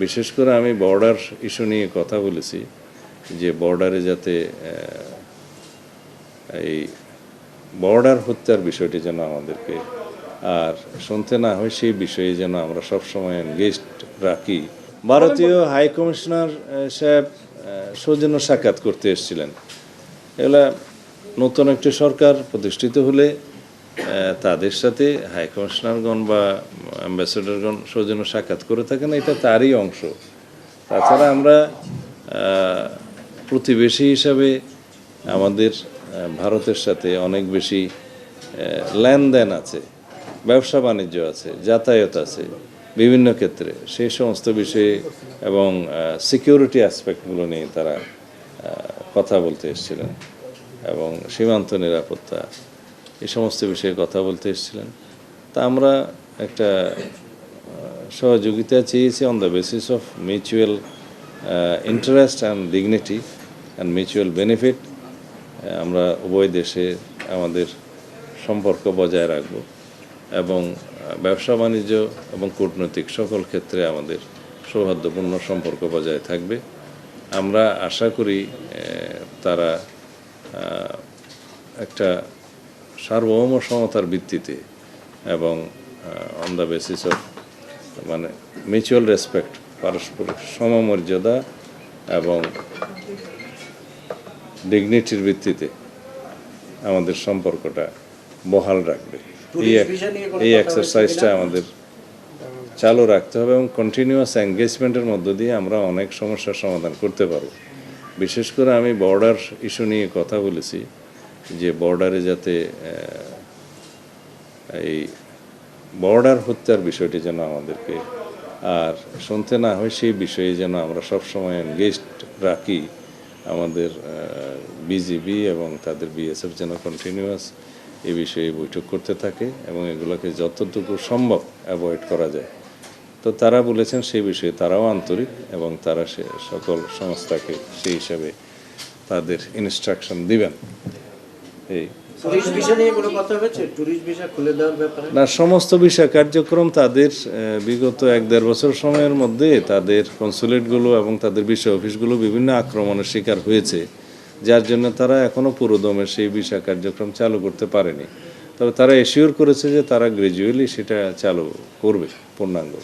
বিশেষ করে আমি বর্ডার ইস্যু নিয়ে কথা বলেছি যে বর্ডারে যাতে এই বর্ডার হত্যার বিষয়টি যেন আমাদেরকে আর শুনতে না হয়, সেই বিষয়ে যেন আমরা সবসময় এনগেজড রাখি। ভারতীয় হাই কমিশনার সাহেব সৌজন্য সাক্ষাৎ করতে এসেছিলেন। এগুলা নতুন একটি সরকার প্রতিষ্ঠিত হলে তাদের সাথে হাই কমিশনারগণ বা অ্যাম্বাসেডরগণ সৌজন্য সাক্ষাৎ করে থাকেন, এটা তারই অংশ। তাছাড়া আমরা প্রতিবেশী হিসাবে আমাদের ভারতের সাথে অনেক বেশি লেনদেন আছে, ব্যবসা বাণিজ্য আছে, যাতায়াত আছে বিভিন্ন ক্ষেত্রে। সেই সমস্ত বিষয়ে এবং সিকিউরিটি অ্যাসপেক্টগুলো নিয়ে তারা কথা বলতে এসেছিলেন এবং সীমান্ত নিরাপত্তা, এই সমস্ত বিষয়ে কথা বলতে এসেছিলেন। তা আমরা একটা সহযোগিতা চেয়েছি on the basis of mutual interest and dignity and mutual benefit. আমরা উভয় দেশে আমাদের সম্পর্ক বজায় রাখব এবং ব্যবসা বাণিজ্য এবং কূটনৈতিক সকল ক্ষেত্রে আমাদের সৌহার্দ্যপূর্ণ সম্পর্ক বজায় থাকবে। আমরা আশা করি তারা একটা সার্বভৌম সমতার ভিত্তিতে এবং on the basis of mutual respect, পারস্পরিক সমমর্যাদা এবং ডিগনিটির ভিত্তিতে আমাদের সম্পর্কটা বহাল রাখবে। এই এক্সারসাইজটা আমাদের চালু রাখতে হবে এবং কন্টিনিউয়াস এঙ্গেজমেন্টের মধ্য দিয়ে আমরা অনেক সমস্যার সমাধান করতে পারব। বিশেষ করে আমি বর্ডার ইস্যু নিয়ে কথা বলেছি যে বর্ডারে যাতে এই বর্ডার হত্যার বিষয়টি যেন আমাদেরকে আর শুনতে না হয়, সেই বিষয়ে যেন আমরা সবসময় এনগেজড রাখি। আমাদের বিজিবি এবং তাদের বিএসএফ যেন কন্টিনিউয়াস এই বিষয়ে বৈঠক করতে থাকে এবং এগুলোকে যতটুকু সম্ভব অ্যাভয়েড করা যায়। তো তারা বলেছেন সেই বিষয়ে তারাও আন্তরিক এবং তারা সে সকল সংস্থাকে সেই হিসাবে তাদের ইনস্ট্রাকশন দিবেন। এই না, সমস্ত ভিসা কার্যক্রম তাদের বিগত 1-1.5 বছর সময়ের মধ্যে তাদের কনসুলেটগুলো এবং তাদের ভিসা অফিসগুলো বিভিন্ন আক্রমণের শিকার হয়েছে, যার জন্য তারা এখনও পুরোদমে সেই ভিসা কার্যক্রম চালু করতে পারেনি। তবে তারা এশিওর করেছে যে তারা গ্র্যাজুয়ালি সেটা চালু করবে পূর্ণাঙ্গ।